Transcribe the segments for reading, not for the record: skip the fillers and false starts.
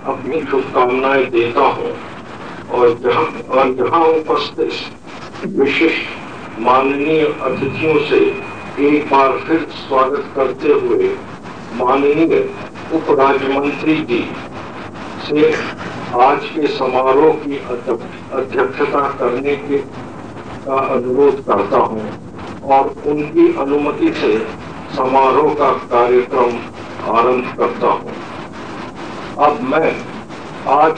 अपनी शुभकामनाएं देता हूँ और जहाँ उपस्थित विशिष्ट माननीय अतिथियों से एक बार फिर स्वागत करते हुए माननीय उप राज्यमंत्री जी से आज के समारोह की अध्यक्षता करने का अनुरोध करता हूं और उनकी अनुमति से समारोह का कार्यक्रम आरंभ करता हूं। अब मैं आज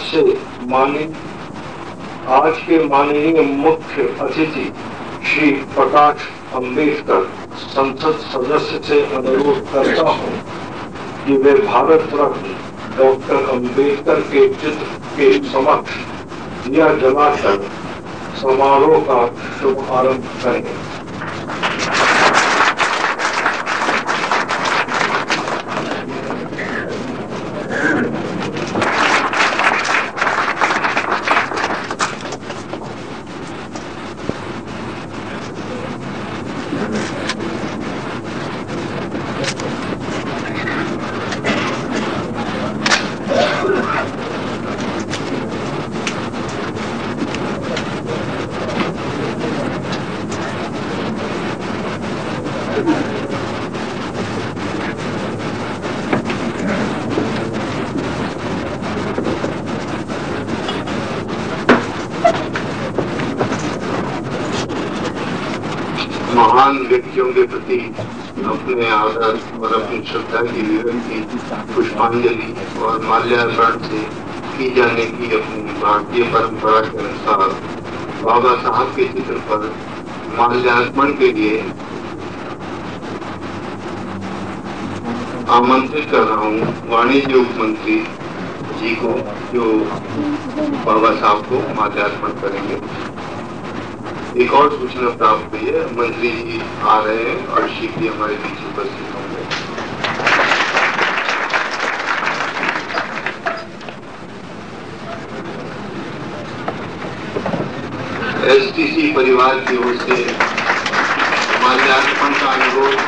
के माननीय मुख्य अतिथि श्री प्रकाश अंबेडकर संसद सदस्य से अनुरोध करता हूं कि वे भारत रत्न डॉक्टर अंबेडकर के चित्र के समक्ष दिया जलाकर समारोह का शुभारंभ करें। महान व्यक्तियों के प्रति अपने आदर और अपनी श्रद्धा की अभिव्यक्ति पुष्पांजलि और माल्यार्पण से की जाने की अपनी भारतीय परंपरा के अनुसार बाबा साहब के चित्र पर माल्यार्पण के लिए आमंत्रित कर रहा हूँ वाणिज्य उप मंत्री जी को, जो बाबा साहब को माल्यार्पण करेंगे। एक और सूचना प्राप्त हुई है, मंत्री जी आ रहे हैं और शीघ्र ही हमारे बीच उपस्थित होंगे। एसटीसी परिवार की ओर से माल्यार्पण का अनुरोध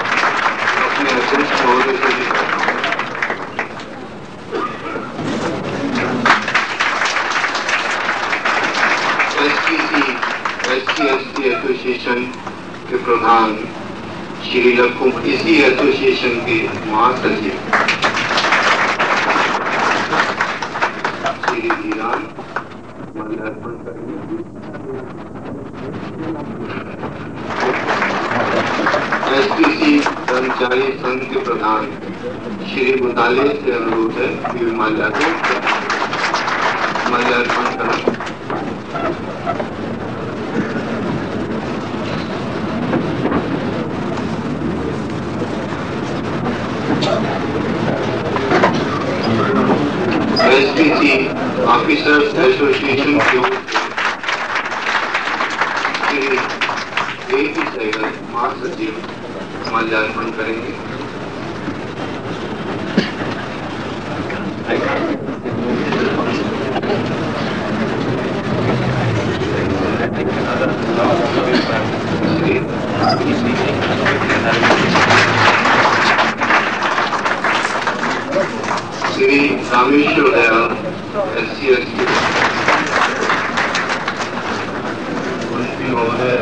अपने अध्यक्ष महोदय से भी करता हूँ। SC एसोसिएशन के प्रधान श्री लक्ष्मण, इसी एसोसिएशन के महासचिव श्री धीरान माल्यार्पण करेंगे। एसटीसी कर्मचारी संघ के प्रधान श्री मुताले से अनुरोध है कि माल्यार्पण करें। एसटीसी ऑफिसर्स एसोसिएशन की ओर से श्री ए.पी. सहगल महासचिव माल्यार्पण करेंगे। श्री रामेश्वर दयाल SC/ST मंत्री महोदय,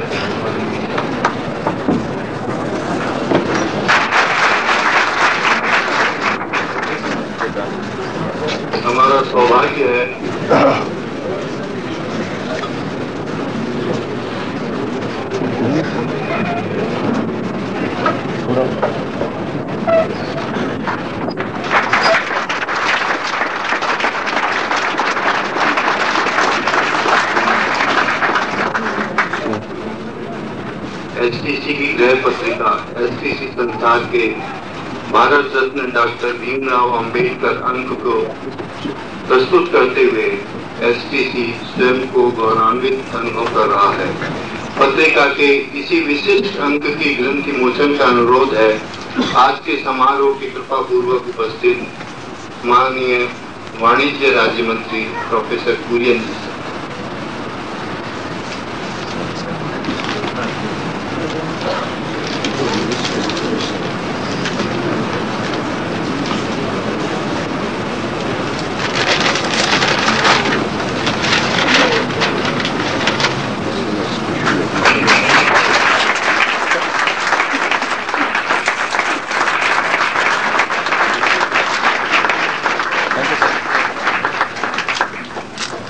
हमारा सौभाग्य है एसटीसी की गृह पत्रिका एसटीसी संस्थान के भारत रत्न डॉक्टर भीमराव अंबेडकर अंक को प्रस्तुत करते हुए एसटीसी स्वयं को गौरवान्वित अनुभव कर रहा है। पत्रिका के इसी विशिष्ट अंक की ग्रंथि मोचन का अनुरोध है। आज के समारोह की कृपा पूर्वक उपस्थित माननीय वाणिज्य राज्य मंत्री professor Kurien ji.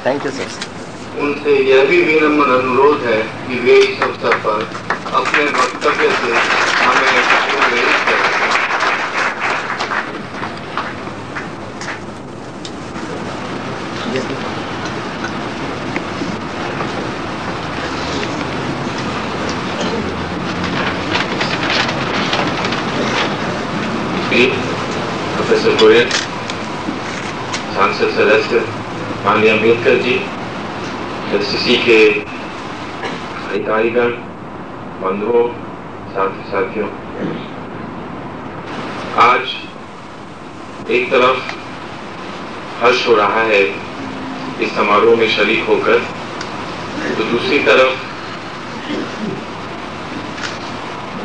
Thank you sir. उनसे यह भी विनम्र अनुरोध है कि वे इस अवसर पर अपने वक्तव्य से हमें प्रेरित करें। प्रोफेसर गोयल, सांसद सदस्य माननीय अम्बेडकर जी, एसटीसी के अधिकारीगण, बंधुओं, साथियों, आज एक तरफ हर्ष हो रहा है इस समारोह में शरीक होकर, तो दूसरी तरफ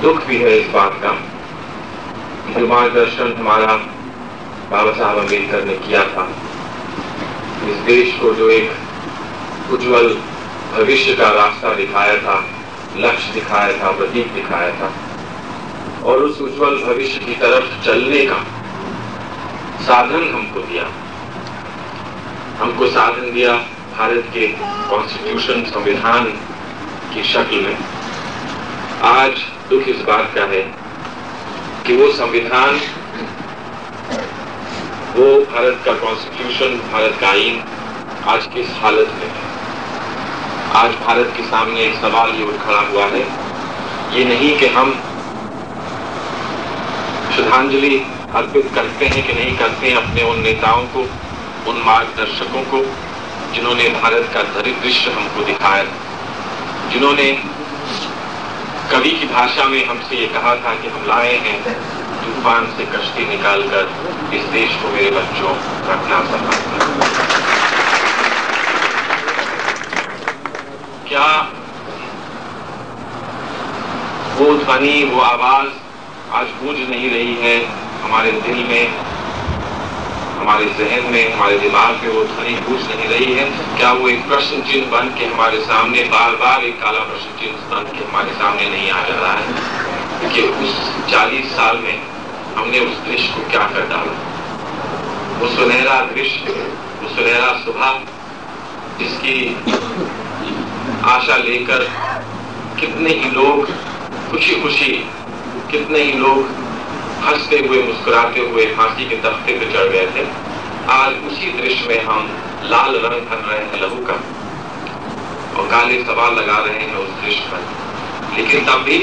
दुख भी है इस बात का जो मार्गदर्शन हमारा बाबा साहब अम्बेडकर ने किया था, इस देश को जो एक उज्जवल भविष्य का रास्ता दिखाया था, लक्ष्य दिखाया था, प्रतीक दिखाया था, और उस उज्जवल भविष्य की तरफ चलने का साधन हमको दिया। हमको साधन दिया भारत के कॉन्स्टिट्यूशन, संविधान की शक्ल में। आज दुख इस बात का है कि वो संविधान, वो भारत का कॉन्स्टिट्यूशन, भारत का आईन आज किस हालत में है। आज भारत के सामने एक सवाल ये उठ खड़ा हुआ है, ये नहीं कि हम श्रद्धांजलि अर्पित करते हैं कि नहीं करते हैं अपने उन नेताओं को, उन मार्गदर्शकों को जिन्होंने भारत का दृश्य हमको दिखाया, जिन्होंने कवि की भाषा में हमसे ये कहा था कि हम लाए हैं तूफान से कश्ती निकालकर इस देश को मेरे बच्चों रखना संभव। क्या वो ध्वनि, वो आवाज आज गूंज नहीं रही है हमारे दिल में, हमारे जहन में, हमारे दिमाग में वो ध्वनि गूंज नहीं रही है? क्या वो एक प्रश्न चिन्ह बन के हमारे सामने, बार बार एक काला प्रश्न चिन्ह बन के हमारे सामने नहीं आ जा रहा है कि उस 40 साल में हमने उस दृश्य को क्या कर डाला? वो सुनहरा दृश्य, वो सुनहरा सुबह जिसकी आशा लेकर कितने ही लोग खुशी खुशी, कितने ही लोग हंसते हुए, मुस्कुराते हुए फांसी के तख्ते पर चढ़ गए थे, आज उसी दृश्य में हम लाल रंग भर रहे हैं लहू का और काले सवाल लगा रहे हैं उस दृश्य पर। लेकिन तब भी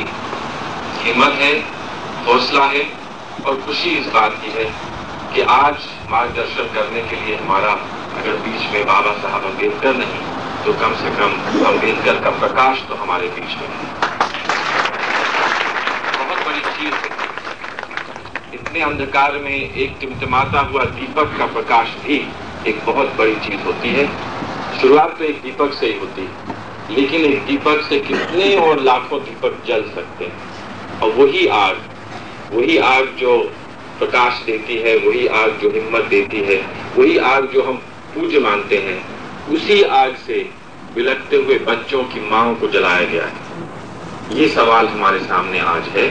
हिम्मत है, हौसला है और खुशी इस बात की है कि आज मार्गदर्शन करने के लिए हमारा अगर बीच में बाबा साहब अम्बेडकर नहीं तो कम से कम अम्बेडकर का प्रकाश तो हमारे बीच में है। बहुत बड़ी चीज है। इतने अंधकार में एक टिमटिमाता हुआ दीपक का प्रकाश भी एक बहुत बड़ी चीज होती है। शुरुआत तो एक दीपक से ही होती है, लेकिन एक दीपक से कितने और लाखों दीपक जल सकते हैं। और वही आग जो प्रकाश देती है, वही आग जो हिम्मत देती है, वही आग जो हम पूज्य मानते हैं, उसी आग से बिलखते हुए बच्चों की मांओं को जलाया गया है। ये सवाल हमारे सामने आज है।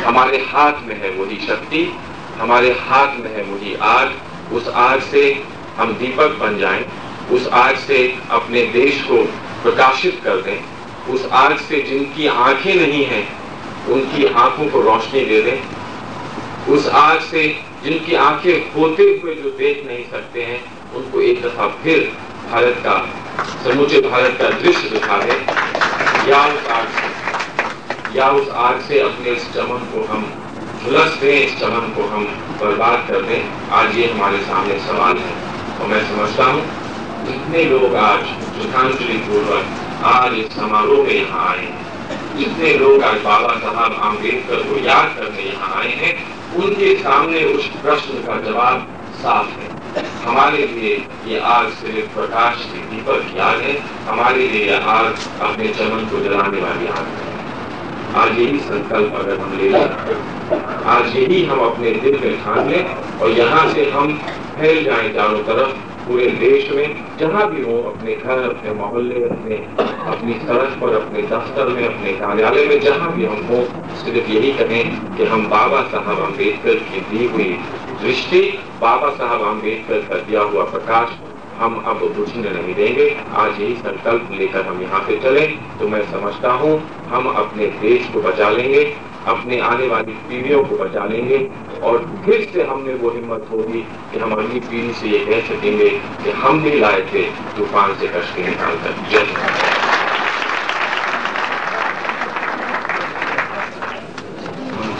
हमारे हाथ में है वही शक्ति, हमारे हाथ में है वही आग। उस आग से हम दीपक बन जाएं, उस आग से अपने देश को प्रकाशित कर दें। उस आग से जिनकी आंखें नहीं हैं उनकी आंखों को रोशनी दे दें। उस आग से जिनकी आंखें होते हुए जो देख नहीं सकते हैं उनको एक दफा फिर भारत का, समूचे भारत का दृश्य दिखा दें। या उस आग से अपने इस चमन को हम झुलस दें, इस चमन को हम बर्बाद कर दें। आज ये हमारे सामने सवाल है और मैं समझता हूँ जितने लोग आज श्रद्धांजलि पूर्वक आज इस समारोह में यहाँ आए हैं, जितने लोग आज बाबा साहब अम्बेडकर को याद करने यहाँ आए हैं, उनके सामने उस प्रश्न का जवाब साफ है। हमारे लिए ये आग सिर्फ प्रकाश की दीपक की आग है, हमारे लिए यह आग अपने चमन को जलाने वाली आग है। आज यही संकल्प अगर हम ले लें, आज यही हम अपने दिल में ठान लें और यहाँ से हम फैल जाएं चारों तरफ पूरे देश में, जहाँ भी हो, अपने घर, अपने मोहल्ले, अपनी सड़क पर, अपने दफ्तर में, अपने कार्यालय में, जहाँ भी हम हो, सिर्फ यही कहें कि हम बाबा साहब अम्बेडकर की दी हुई दृष्टि, बाबा साहब अम्बेडकर का दिया हुआ प्रकाश हम अब बुझने नहीं देंगे। आज यही संकल्प लेकर हम यहाँ से चलें तो मैं समझता हूँ हम अपने देश को बचा लेंगे, अपने आने वाली पीढ़ियों को बचा लेंगे और फिर से हमने वो हिम्मत होगी कि हम अगली पीढ़ी से ये कह सकेंगे कि हम भी लाए थे तूफान से कश्ती निकालकर। जय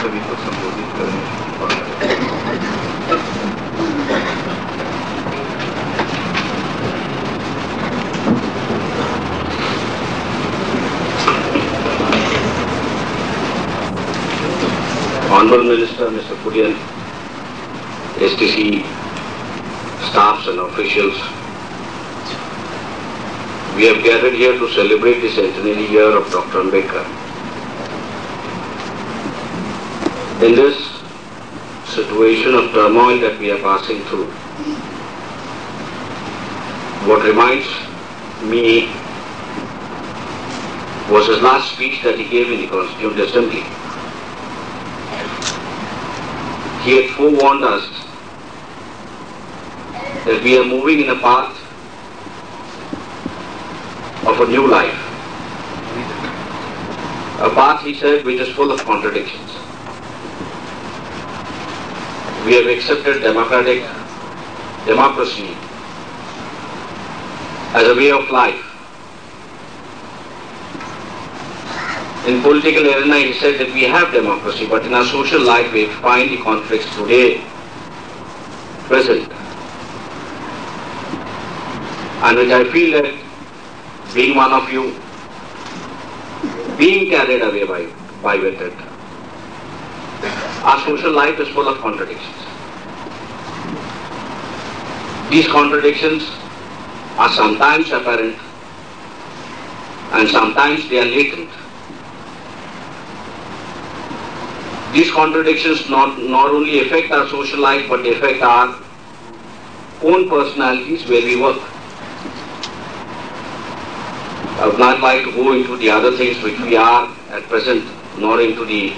सभी को संबोधित करने Honorable Minister Mr. Kudian, STC staffs and officials, we have gathered here to celebrate the centenary year of Dr. Ambedkar. In this situation of turmoil that we are passing through, what reminds me was his last speech that he gave in the Constituent Assembly. He had forewarned us that we are moving in a path of a new life. A path, he said, which is full of contradictions. We have accepted democracy as a way of life. In political arena, he said that we have democracy, but in our social life we find the conflicts today present. And which I feel that being one of you, being carried away by with it, our social life is full of contradictions. These contradictions are sometimes apparent and sometimes they are latent. These contradictions not only affect our social life but they affect our own personalities where we work. I would not like to go into the other things which we are at present, nor into the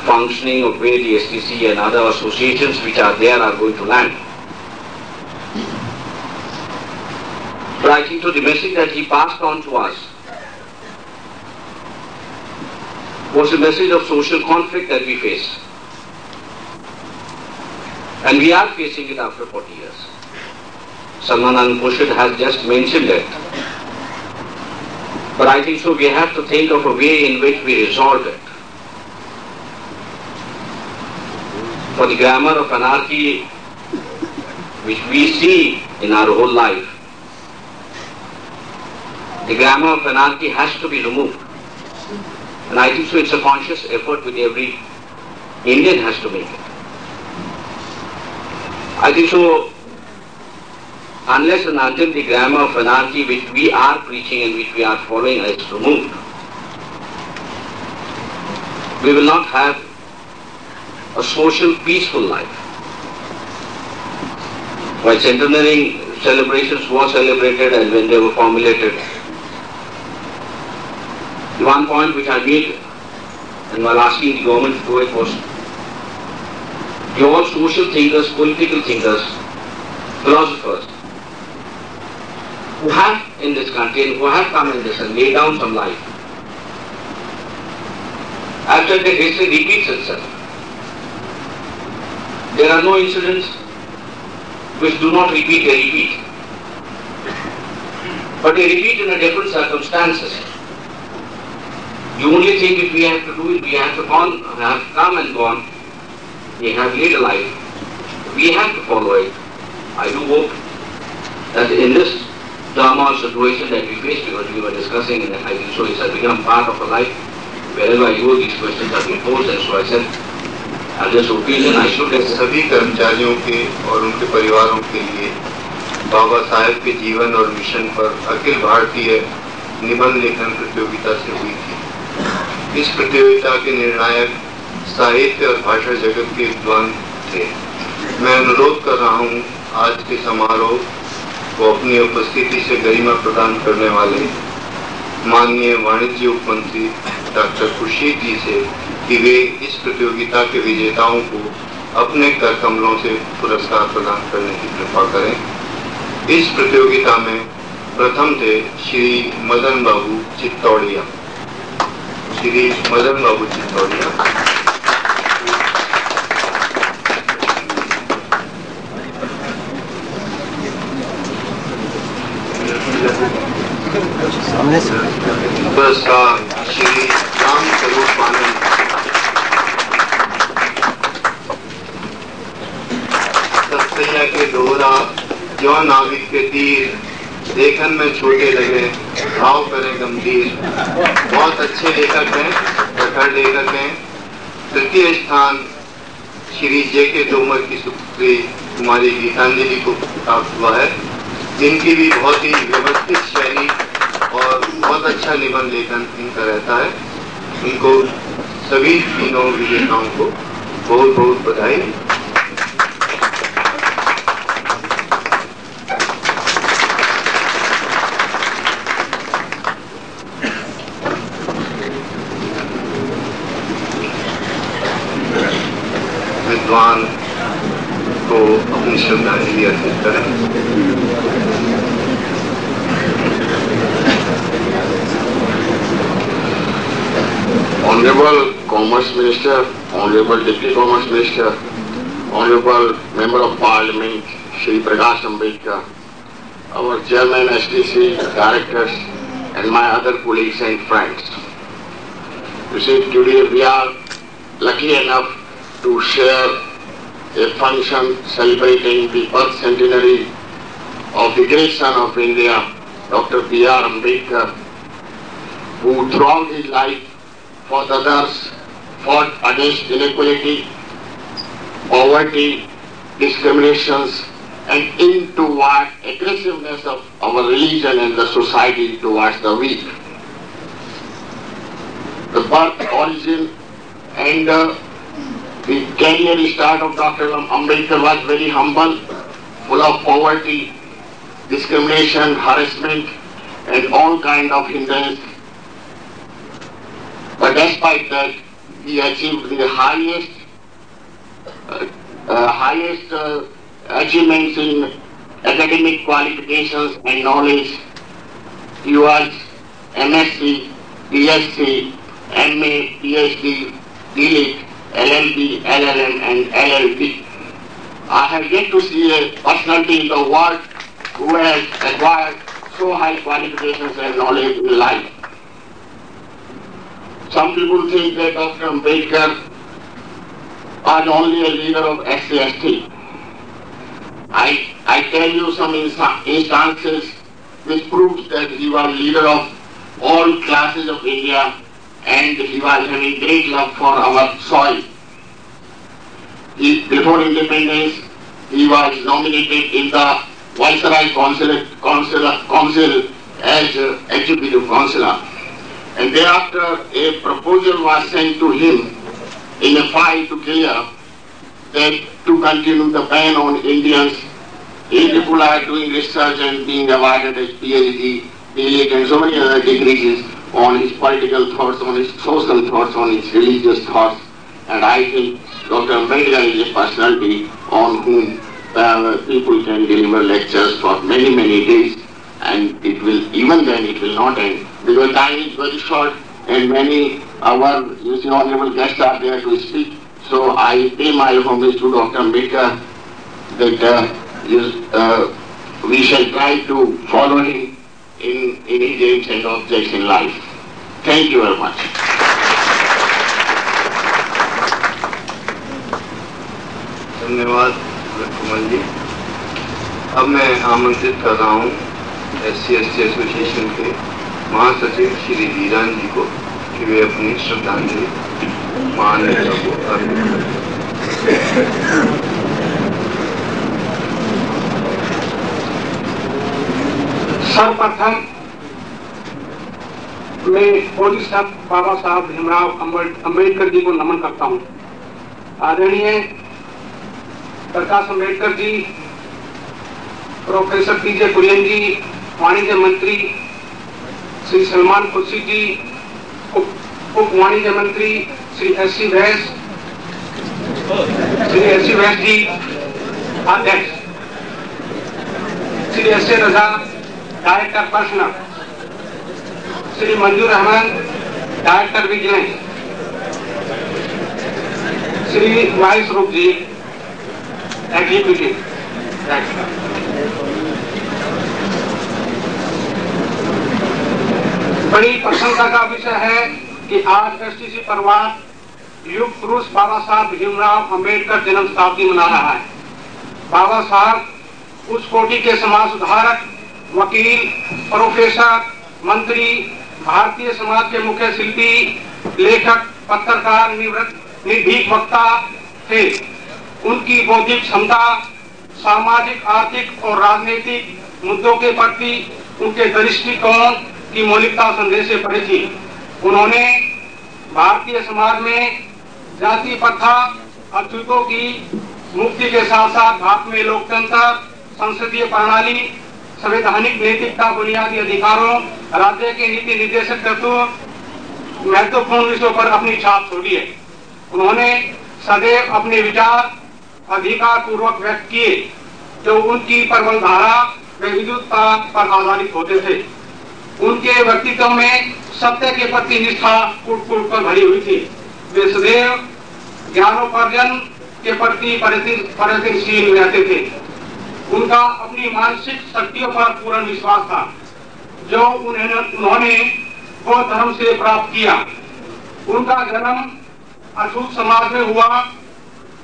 functioning of where the STC and other associations which are there are going to land. But I think so the message that he passed on to us was a message of social conflict that we face. And we are facing it after 40 years. Salman Khurshid has just mentioned it. But I think so we have to think of a way in which we resolve it. For the grammar of anarchy which we see in our whole life, the grammar of anarchy has to be removed. And I think so it's a conscious effort which every Indian has to make it. I think so unless and until the grammar of anarchy which we are preaching and which we are following is removed, we will not have a social peaceful life. While centenary celebrations were celebrated and when they were formulated, the one point which I made and while asking the government to do it was, you all social thinkers, political thinkers, philosophers who have in this country and who have come in this and laid down some life, after the history repeats itself. There are no incidents which do not repeat, they repeat. But they repeat in a different circumstances. The only thing which we have to do is we have to have come and gone. We have led a life. We have to follow it. I do hope that in this turmoil situation that we face, because we were discussing, and I think so it has become part of a life. Wherever I go, these questions have been posed, and so I said, at this occasion I should have सभी कर्मचारियों के और उनके परिवारों के लिए बाबा साहेब के जीवन और मिशन पर अखिल भारतीय निबंध लेखन प्रतियोगिता से हुई थी। इस प्रतियोगिता के निर्णायक साहित्य और भाषा जगत के विद्वान थे। मैं अनुरोध कर रहा हूँ आज के समारोह को अपनी उपस्थिति से गरिमा प्रदान करने वाले माननीय वाणिज्य उप मंत्री डॉक्टर खुर्शीद जी से कि वे इस प्रतियोगिता के विजेताओं को अपने कर कमलों से पुरस्कार प्रदान करने की कृपा करें। इस प्रतियोगिता में प्रथम थे श्री मदन बाबू चित्तौड़िया। श्री मदन बाबू चित्तौड़िया पुरस्कार श्री राम स्वरूप आनंद। सतसैया के दोहरा जो नाविक के तीर, लेखन में छोटे लगे भाव करें गंभीर। बहुत अच्छे लेखक हैं, प्रखर लेखक हैं। तृतीय स्थान श्री जे.के. तोमर की सुपुत्री कुमारी गीतांजलि को प्राप्त हुआ है, जिनकी भी बहुत ही व्यवस्थित शैली और बहुत अच्छा निबंध लेखन इनका रहता है। उनको सभी तीनों विजेताओं को बहुत बहुत बधाई। विद्वान को अपनी श्रद्धांजलि अर्पित करें। Honorable Commerce Minister, Honorable Deputy Commerce Minister, Honorable Member of Parliament, Shri Prakash Ambedkar, our Chairman, STC, Directors, and my other colleagues and friends. You see, today we are lucky enough to share a function celebrating the birth centenary of the great son of India, Dr. B.R. Ambedkar, who throughout his life fought others, fought against inequality, poverty, discriminations, and toward aggressiveness of our religion and the society towards the weak. The birth, origin, and the career start of Dr. Ambedkar was very humble, full of poverty, discrimination, harassment, and all kind of hindrance. But despite that, he achieved the highest achievements in academic qualifications and knowledge. He was MSc, DSc, MA, PhD, DLitt, LLB, LLM, and LLB. I have yet to see a personality in the world who has acquired so high qualifications and knowledge in life. Some people think that Dr. Ambedkar was only a leader of SC/ST. I tell you some instances which proves that he was leader of all classes of India and he was having great love for our soil. Before independence, he was nominated in the Viceroy Council as Executive Councillor. And thereafter, a proposal was sent to him in a file to clear that to continue the ban on Indians, if people are doing research and being awarded as PhD, DLitt, and so many other degrees on his political thoughts, on his social thoughts, on his religious thoughts. And I think Dr. Ambedkar is a personality on whom people can deliver lectures for many, many days, and it will, even then it will not end, because time is very short and many our honorable guests are there to speak. So I pay my homage to Dr. Ambedkar that we shall try to follow him in his aims and objects in life. Thank you very much. धन्यवाद कमल जी। अब मैं आमंत्रित कर रहा हूँ SC/ST association के महासचिव श्री वीरान जी को कि वे अपनी श्रद्धांजलि महान नेता को अर्पित करें। सर्वप्रथम मैं पूज्य बाबा साहब भीमराव अम्बेडकर जी को नमन करता हूँ। आदरणीय प्रकाश अम्बेडकर जी, प्रोफेसर पीजे कुरियन जी, वाणिज्य मंत्री श्री सलमान खुर्शीद जी, उप वाणिज्य मंत्री श्री एस.सी. वैस जी, अध्यक्ष Shri S A. Raza, director personnel, Shri Manzoor Ahmad, director vigilance, Shri Vais Roop ji, executive director. बड़ी प्रसन्नता का विषय है कि आज एसटीसी परिवार युग पुरुष बाबा साहब भीमराव अंबेडकर जन्म शताब्दी मना रहा है। बाबा साहब उस कोटि के समाज सुधारक, वकील, प्रोफेसर, मंत्री, भारतीय समाज के मुख्य शिल्पी, लेखक, पत्रकार, निर्भीक वक्ता थे। उनकी बौद्धिक क्षमता सामाजिक, आर्थिक और राजनीतिक मुद्दों के प्रति उनके दृष्टिकोण की मौलिकता संदेश से परे थी। उन्होंने भारतीय समाज में जाति प्रथा, अछूतों की मुक्ति के साथ साथ भारत में लोकतंत्र, संसदीय प्रणाली, संवैधानिक नैतिकता, बुनियादी अधिकारों, राज्य के नीति निर्देशक तत्व महत्वपूर्ण विषयों पर अपनी छाप छोड़ी है। उन्होंने सदैव अपने विचार अधिकार पूर्वक व्यक्त किए जो उनकी प्रबल धारा व विद्युतता पर आधारित होते थे। उनके व्यक्तित्व में सत्य के प्रति निष्ठा कूट कूट कर भरी हुई थी। वे सदैव ज्ञानोपार्जन के प्रति प्रयत्नशील रहते थे। उनका अपनी मानसिक शक्तियों पर पूर्ण विश्वास था जो उन्होंने बौद्ध धर्म से प्राप्त किया। उनका जन्म अछूत समाज में हुआ।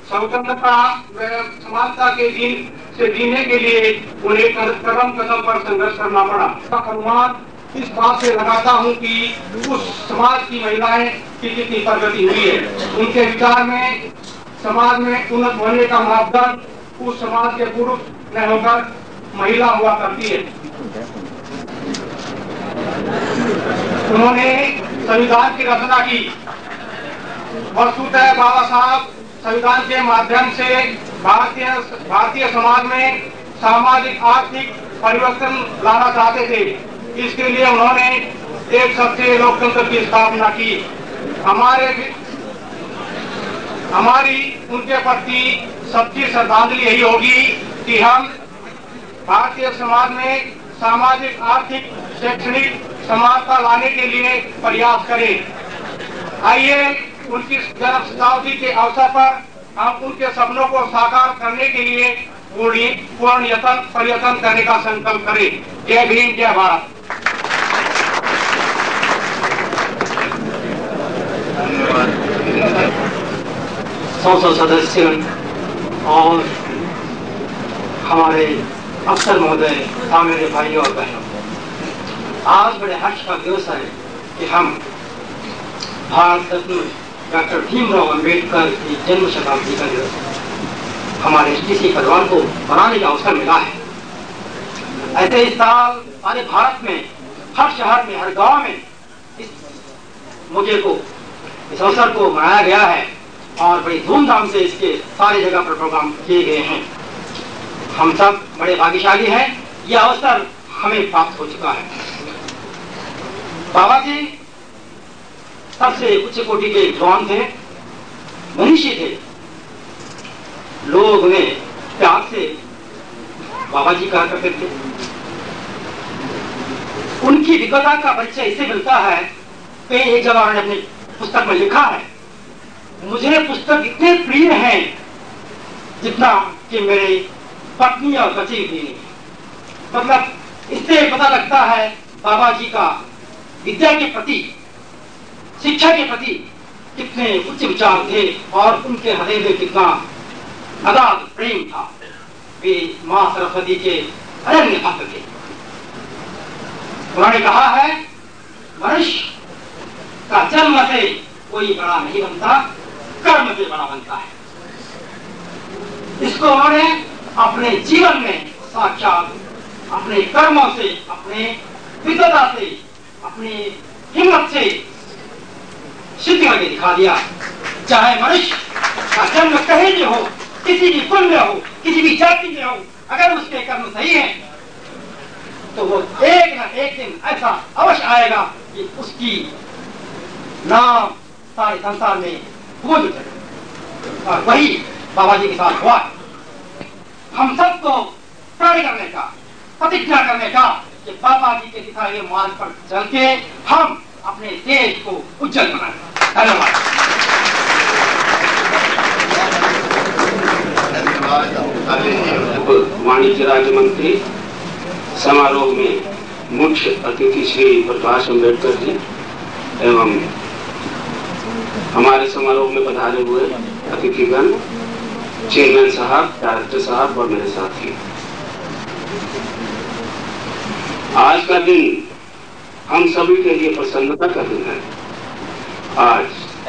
स्वतंत्रता व समानता के दिन से जीने के लिए उन्हें कदम कदम पर संघर्ष करना पड़ा। अनुमान इस बात से लगाता हूँ कि उस समाज की महिलाएं की कितनी प्रगति हुई है। उनके विचार में समाज में उन्नत होने का मापदंड उस समाज के पुरुष न होकर महिला हुआ करती है। उन्होंने संविधान की रचना की। वस्तुतः बाबा साहब संविधान के माध्यम से भारतीय समाज में सामाजिक आर्थिक परिवर्तन लाना चाहते थे। इसके लिए उन्होंने एक सच्चे लोकतंत्र की स्थापना की। हमारी उनके प्रति सच्ची श्रद्धांजलि यही होगी कि हम भारतीय समाज में सामाजिक, आर्थिक, शैक्षणिक समानता लाने के लिए प्रयास करें। आइए उनकी जन्म शताब्दी के अवसर पर हम उनके सपनों को साकार करने के लिए पूर्ण प्रयत्न करने का संकल्प करें। जय भीम, जय भारत। संसद सदस्य और हमारे अफसर महोदय, मेरे भाइयों और बहनों, आज बड़े हर्ष का दिवस है कि हम भारत रत्न डॉक्टर भीमराव अंबेडकर की जन्म शताब्दी का दिवस हमारे एसटीसी परिवार को मनाने का अवसर मिला है। ऐसे इस साल सारे भारत में, हर शहर में, हर गांव में इस मौके को, इस अवसर को मनाया गया है और बड़ी धूमधाम से इसके सारे जगह पर प्रोग्राम किए गए हैं। हम सब बड़े भाग्यशाली हैं, यह अवसर हमें प्राप्त हो चुका है। बाबा जी सबसे उच्च कोटि के विद्वान थे, मनीषी थे। लोग उन्हें प्यार से बाबा जी कहा करते थे। उनकी विद्वता का परिचय इससे मिलता है कि एक जगह उन्होंने अपनी पुस्तक में लिखा है, मुझे पुस्तक इतने प्रिय हैं जितना कि मेरे पत्नी और बच्चे भी। मतलब इससे पता लगता है बाबा जी का विद्या के प्रति, शिक्षा के प्रति कितने उच्च विचार थे और उनके हृदय में कितना अगाध प्रेम था। वे मां सरस्वती के अनन्य भक्त थे। उन्होंने कहा है, मनुष्य का जन्म से कोई बड़ा नहीं बनता, कर्म से बड़ा बनता है। इसको उन्होंने अपने जीवन में साक्षात अपने कर्मों से, अपने विद्वता से, अपनी हिम्मत से सिद्ध करके दिखा दिया। चाहे मनुष्य का जन्म कहीं भी हो, किसी भी कुल में हो, किसी भी जाति में हो, अगर उसके कर्म सही हैं तो वो एक न एक दिन ऐसा अवश्य आएगा कि उसकी नाम सारे संसार में गूंज उठेगा। और वही बाबा जी के साथ हुआ। हम सबको कार्य करने का, प्रतिज्ञा करने का कि बाबा जी के दिखाए मार्ग पर चल के हम अपने देश को उज्जवल बनाएंगे। धन्यवाद। वाणिज्य राज्य मंत्री समारोह में मुख्य अतिथि श्री प्रकाश अम्बेडकर जी एवं हमारे समारोह में पधारे हुए अतिथिगण, चेयरमैन साहब, डायरेक्टर साहब और मेरे साथी, आज का दिन हम सभी के लिए प्रसन्नता का दिन है। आज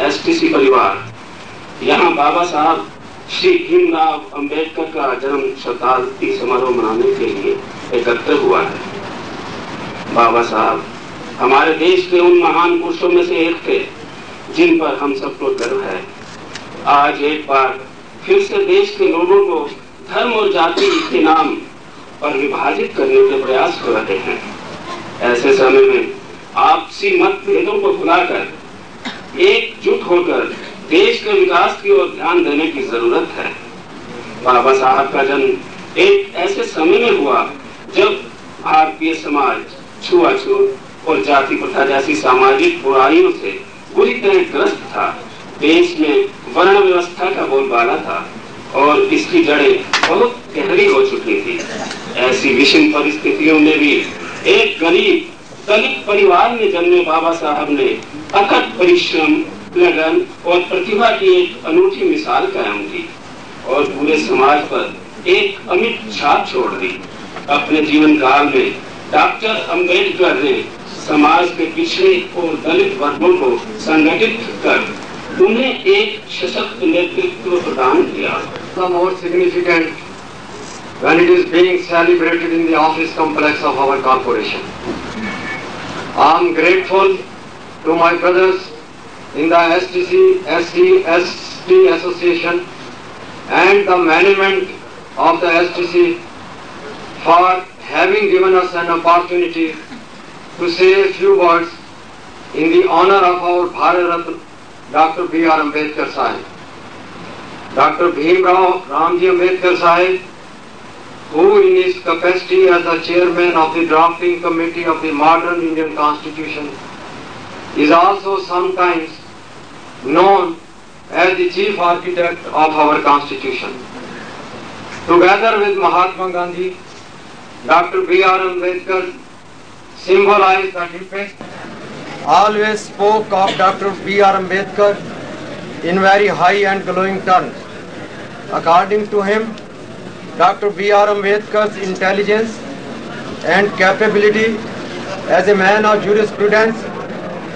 एसटीसी परिवार यहाँ बाबा साहब श्री भीमराव अंबेडकर का जन्म शताब्दी समारोह मनाने के लिए एकत्र हुआ है। बाबा साहब हमारे देश के उन महान पुरुषों में से एक थे जिन पर हम सबको गर्व है। आज एक बार फिर से देश के लोगों को धर्म और जाति के नाम पर विभाजित करने के प्रयास हो रहे हैं। ऐसे समय में आपसी मतभेदों को भुलाकर एकजुट होकर देश के विकास की ओर ध्यान देने की जरूरत है। बाबा साहब का जन्म एक ऐसे समय में हुआ जब भारतीय समाज छुआछूत और जाति प्रथा जैसी सामाजिक बुराइयों से बुरी तरह ग्रस्त था। देश में वर्ण व्यवस्था का बोलबाला था और इसकी जड़ें बहुत गहरी हो चुकी थी। ऐसी विषम परिस्थितियों में भी एक गरीब दलित परिवार में जन्मे बाबा साहब ने अथक परिश्रम, लगन और प्रतिभा की एक अनूठी मिसाल कायम की और पूरे समाज पर एक अमिट छाप छोड़ दी। अपने जीवन काल में डॉक्टर अंबेडकर ने समाज के पिछड़े और दलित वर्गों को संगठित कर उन्हें एक सशक्त नेतृत्व प्रदान किया। The more significant when it is being celebrated in the office complex of our corporation. I am grateful to my brothers in the ST Association and the management of the STC for having given us an opportunity to say a few words in the honor of our Bharat Ratna Dr. B.R. Ambedkar Sahib. Dr. Bhimrao Ramji Ambedkar Sahib, who in his capacity as the chairman of the drafting committee of the modern Indian Constitution is also sometimes known as the chief architect of our Constitution. Together with Mahatma Gandhi, Dr. B.R. Ambedkar symbolized the deepest. Always spoke of Dr. B.R. Ambedkar in very high and glowing terms. According to him, Dr. B.R. Ambedkar's intelligence and capability as a man of jurisprudence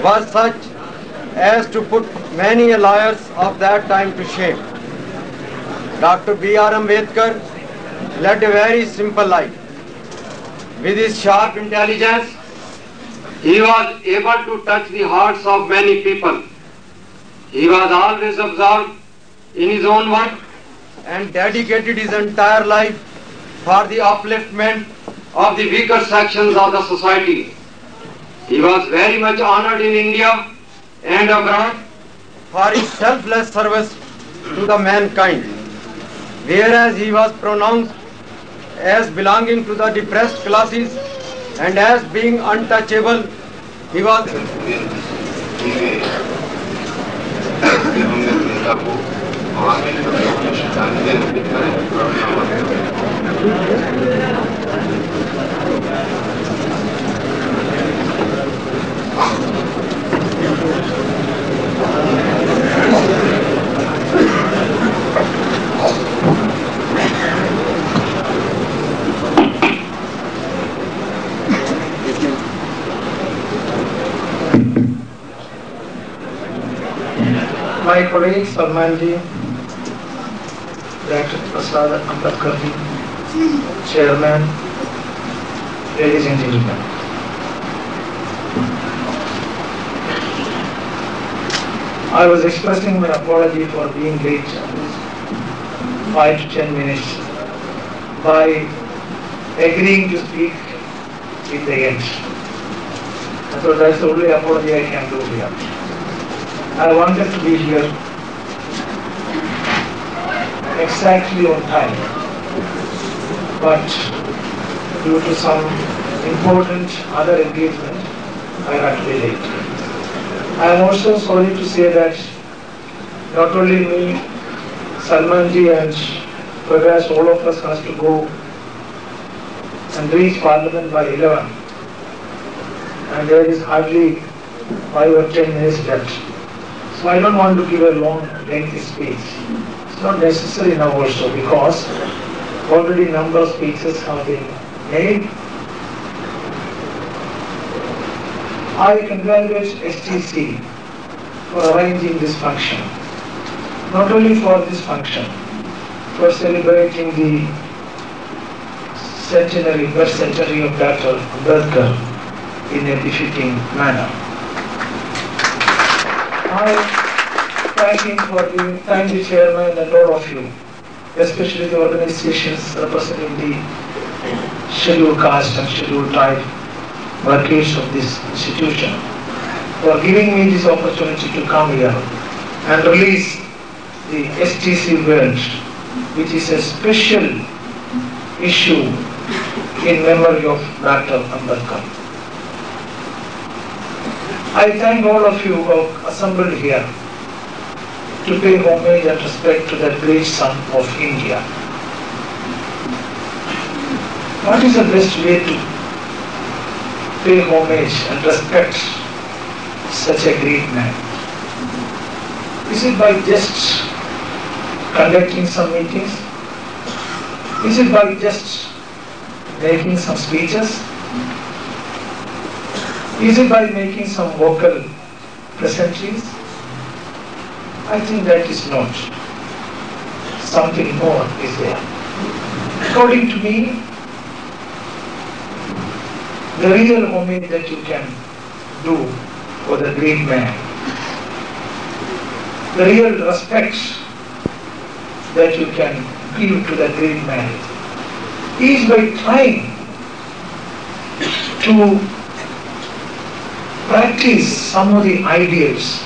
was such as to put many lawyers of that time to shame. Dr. B.R. Ambedkar led a very simple life. With his sharp intelligence, he was able to touch the hearts of many people. He was always absorbed in his own work and dedicated his entire life for the upliftment of the weaker sections of the society. He was very much honored in India and abroad for his selfless service to the mankind. Whereas he was pronounced as belonging to the depressed classes and as being untouchable, he was my colleagues, Salmanji, Dr. Prasad Ambedkarji, Chairman, ladies and gentlemen. I was expressing my apology for being late on this 5 to 10 minutes by agreeing to speak in the end. So that's the only apology I can do here. I wanted to be here exactly on time, but due to some important other engagement, I had to be late. I am also sorry to say that not only me, Salmanji and Prakash, all of us has to go and reach Parliament by 11. And there is hardly 5 or 10 minutes left. So I don't want to give a long, lengthy speech. It's not necessary now also because already number of speeches have been made. I congratulate STC for arranging this function. Not only for this function, for celebrating the birth centenary of Dr. Ambedkar in a befitting manner. I thank him thank the chairman and all of you, especially the organizations representing the scheduled caste and scheduled tribe workers of this institution, for giving me this opportunity to come here and release the STC World, which is a special issue in memory of Dr. Ambedkar. I thank all of you who are assembled here to pay homage and respect to that great son of India. What is the best way to pay homage and respect such a great man? Is it by just conducting some meetings? Is it by just making some speeches? Is it by making some vocal pleasantries? I think that is not. Something more is there. According to me, the real homage that you can do for the great man, the real respect that you can give to the great man, is by trying to practice some of the ideals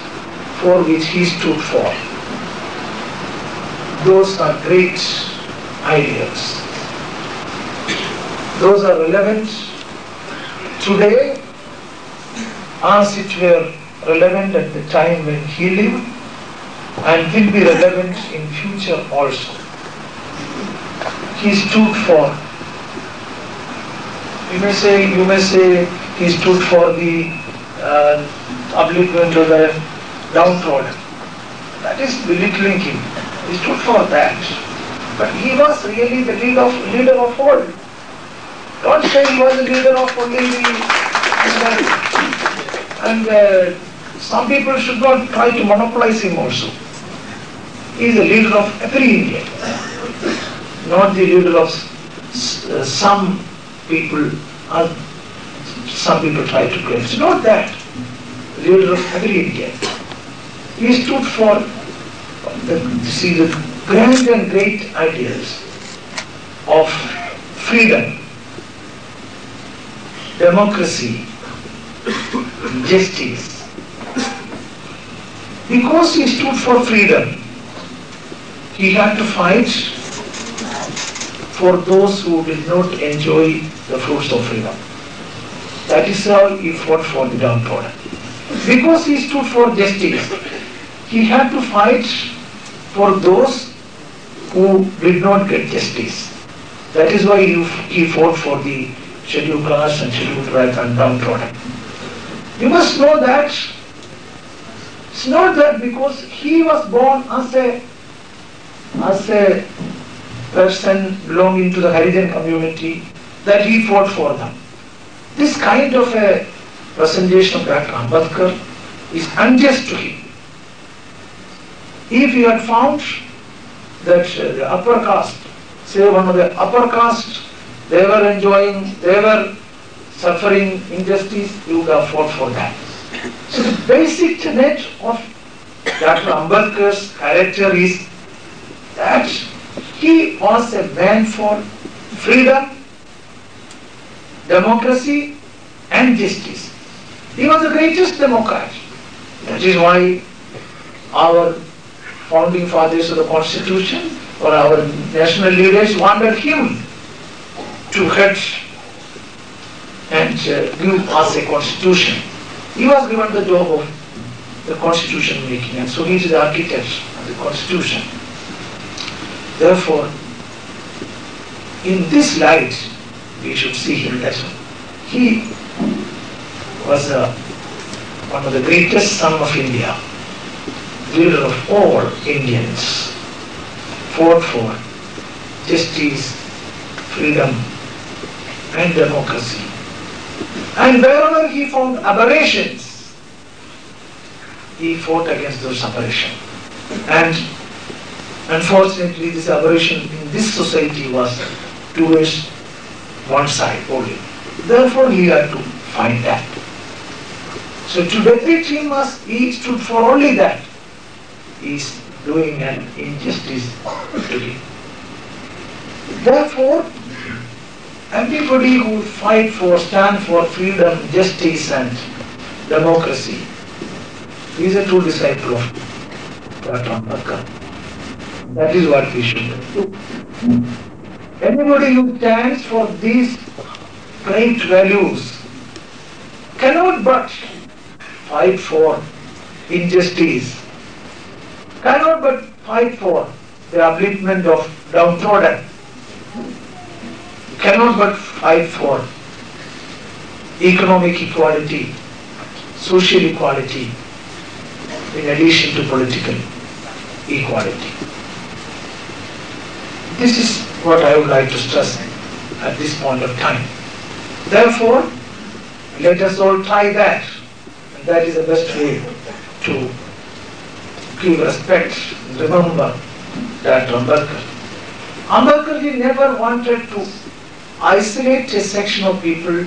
for which he stood for. Those are great ideals. Those are relevant today as it were relevant at the time when he lived and will be relevant in future also. He stood for, you may say he stood for the upliftment of the downtrodden. That is belittling him. He stood for that. But he was really the leader of all. Don't say he was the leader of only the and some people should not try to monopolize him also. He is the leader of every Indian, not the leader of some people. Some people try to claim. It's not that. Leader of every Indian. He stood for the grand and great ideals of freedom, democracy, justice. Because he stood for freedom, he had to fight for those who did not enjoy the fruits of freedom. That is how he fought for the downtrodden. Because he stood for justice, he had to fight for those who did not get justice. That is why he fought for the scheduled caste and scheduled tribe and downtrodden. You must know that it's not that because he was born as a person belonging to the Harijan community that he fought for them. This kind of a presentation of Dr. Ambedkar is unjust to him. If he had found that the upper caste, say one of the upper caste, they were suffering injustice, he would have fought for that. So the basic tenet of Dr. Ambedkar's character is that he was a man for freedom, democracy and justice. He was the greatest democrat. That is why our founding fathers of the Constitution or our national leaders wanted him to head and give us a constitution. He was given the job of the constitution making, and so he is the architect of the constitution. Therefore, in this light, we should see him that he was one of the greatest sons of India, leader of all Indians, fought for justice, freedom, and democracy. And wherever he found aberrations, he fought against those aberrations. And unfortunately, this aberration in this society was towards one side only. Therefore, he had to find that. So to defeat him, he stood for only that. He is doing an injustice to him. Therefore, everybody who stand for freedom, justice and democracy is a true disciple of Dr. Ambedkar. That is what we should do. Anybody who stands for these great values cannot but fight for injustice, cannot but fight for the upliftment of downtrodden, cannot but fight for economic equality, social equality, in addition to political equality. This is what I would like to stress at this point of time. Therefore, let us all try that, and that is the best way to give respect, remember Dr. Ambedkar. Ambedkar never wanted to isolate a section of people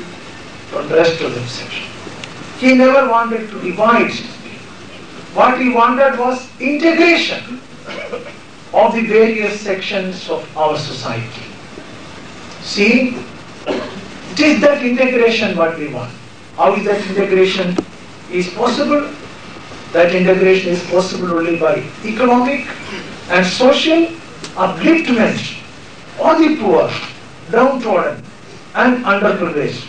from the rest of the section. He never wanted to divide people. What he wanted was integration of the various sections of our society. See, it is that integration what we want. How is that integration is possible? That integration is possible only by economic and social upliftment of the poor, downtrodden and underprivileged,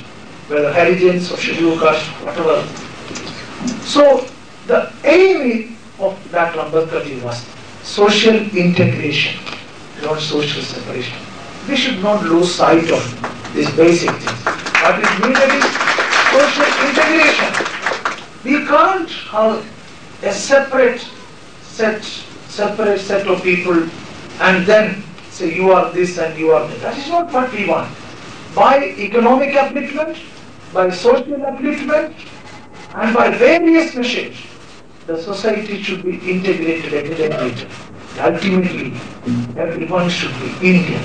whether Harijans or scheduled caste, whatever. So the aim of Dr. Ambedkar was social integration, not social separation. We should not lose sight of these basic things. What is needed is social integration. We can't have a separate set of people and then say you are this and you are that. That is not what we want. By economic upliftment, by social upliftment, and by various measures, the society should be integrated and integrated. Ultimately, everyone should be Indian.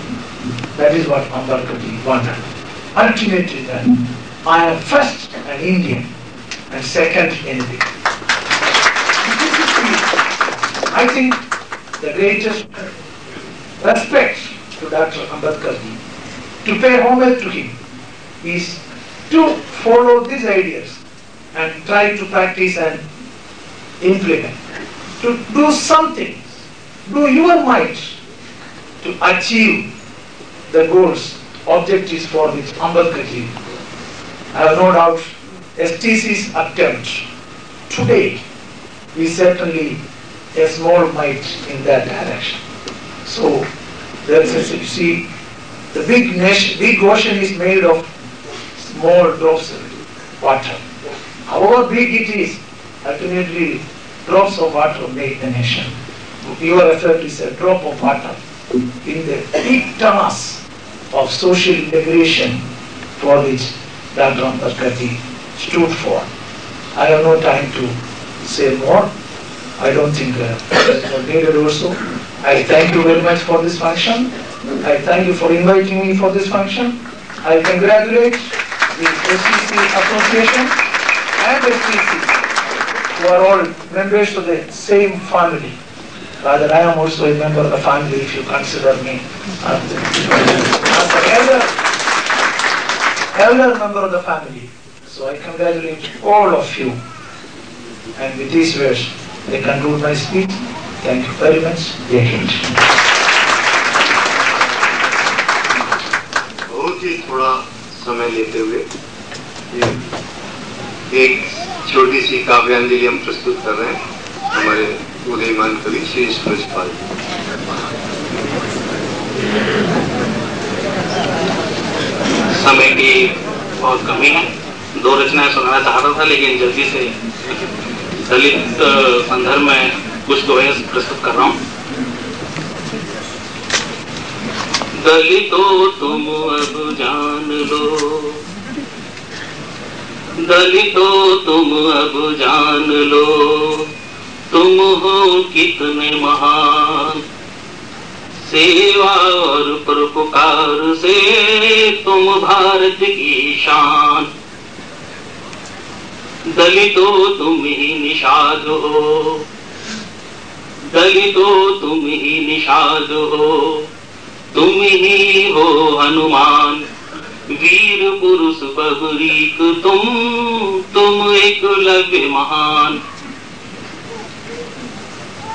That is what Ambedkar wanted. Ultimately, then, I am first an Indian and second anything. I think the greatest respect to Dr. Ambedkar, to pay homage to him, is to follow these ideas and try to practice and implement, to do something, do your might to achieve the goals, objectives for which Ambedkar I have no doubt STC's attempt today is certainly a small mite in that direction. So there is, you see, the big ocean is made of small drops of water. However big it is, ultimately drops of water make the nation. Your effort is a drop of water in the big task of social integration for which Dr. Ambedkar stood for. I have no time to say more. I don't think it's needed also. I thank you very much for this function. I thank you for inviting me for this function. I congratulate the STC Association and STC, who are all members of the same family. Rather, I am also a member of the family if you consider me as the elder member of the family. So I congratulate all of you. And with these words, I conclude my speech. Thank you very much. Jai Hind. बहुत ही थोड़ा समय लेते हुए एक छोटी सी काव्यांजलि हम प्रस्तुत कर रहे हैं हमारे उदयमान कवि श्री सूरजपाल। समय की बहुत कमी है, 2 रचनाएं सुनाना चाहता था, लेकिन जल्दी से दलित संदर्भ में कुछ दोहे प्रस्तुत कर रहा हूँ। दलितों तुम अब जान लो, दलितों तुम अब जान लो, तुम हो कितने महान, सेवा और परोपकार से तुम भारत की शान। दलितों तुम ही निषाद हो, दलितों तुम ही निषाद हो, तुम ही हो हनुमान, वीर पुरुष बबरीक तुम एकलव्य महान।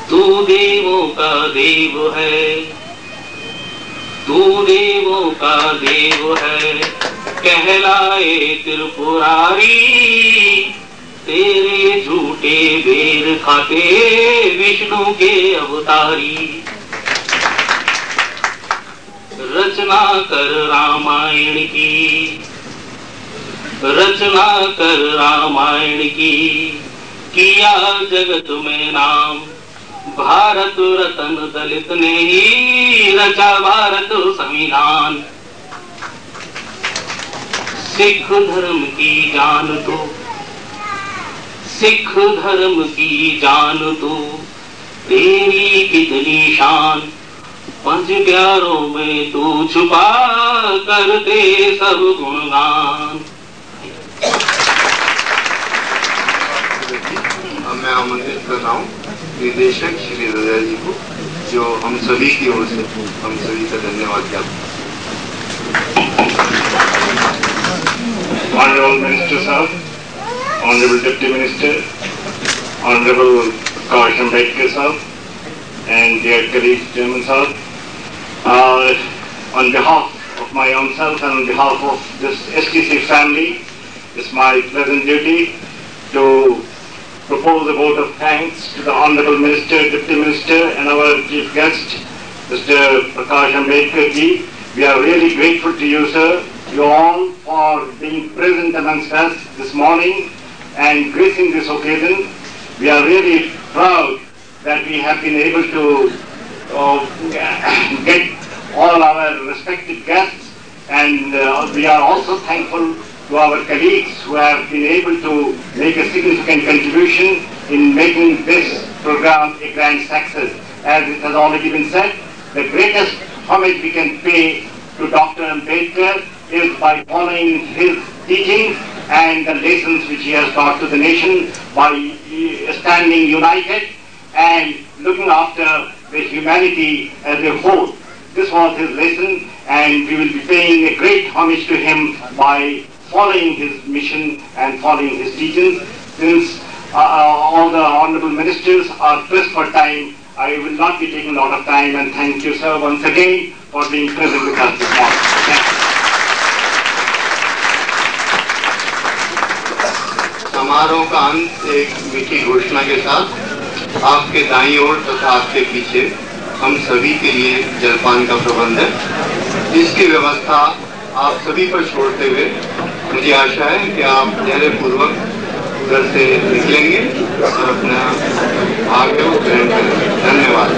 तू देवों का देव है, तू देवों का देव है, कहलाए त्रिपुरारी, तेरे झूठे बेर खाते विष्णु के अवतारी। रचना कर रामायण की, रचना कर रामायण की, किया जगत में नाम, भारत रत्न दलित ने ही रचा भारत संविधान। सिख धर्म की जान तू, सिख धर्म की जान तू, तेरी कितनी शान, 5 प्यारों में तू छुपा करते सब गुणगान। मैं आमंत्रित कर रहा हूँ निदेशक श्री रजा जी को, जो हम सभी की ओर से हम सभी का धन्यवाद ज्ञापन। Honorable Minister Sahab, Honorable Deputy Minister, Honorable Prakash Ambedkar Sahab, and dear colleagues, Chairman Sahab, on behalf of my own self and on behalf of this STC family, it's my pleasant duty to propose a vote of thanks to the Honorable Minister, Deputy Minister and our Chief Guest, Mr. Prakash Ambedkar ji. We are really grateful to you, sir, you all, for being present amongst us this morning and gracing this occasion. We are really proud that we have been able to get all our respected guests, and we are also thankful to our colleagues who have been able to make a significant contribution in making this program a grand success. As it has already been said, the greatest homage we can pay to Dr. Ambedkar is by following his teachings and the lessons which he has taught to the nation, by standing united and looking after the humanity as a whole. This was his lesson, and we will be paying a great homage to him by following his mission and following his teachings. Since all the honorable ministers are pressed for time, I will not be taking a lot of time, and thank you, sir, once again for being present with us this morning. Thank you. समारोह का अंत एक मीठी घोषणा के साथ। आपके दाईं ओर तथा आपके पीछे हम सभी के लिए जलपान का प्रबंध है। इसकी व्यवस्था आप सभी पर छोड़ते हुए मुझे आशा है कि आप धैर्यपूर्वक घर से निकलेंगे और अपना भाग्य ग्रहण करेंगे। धन्यवाद।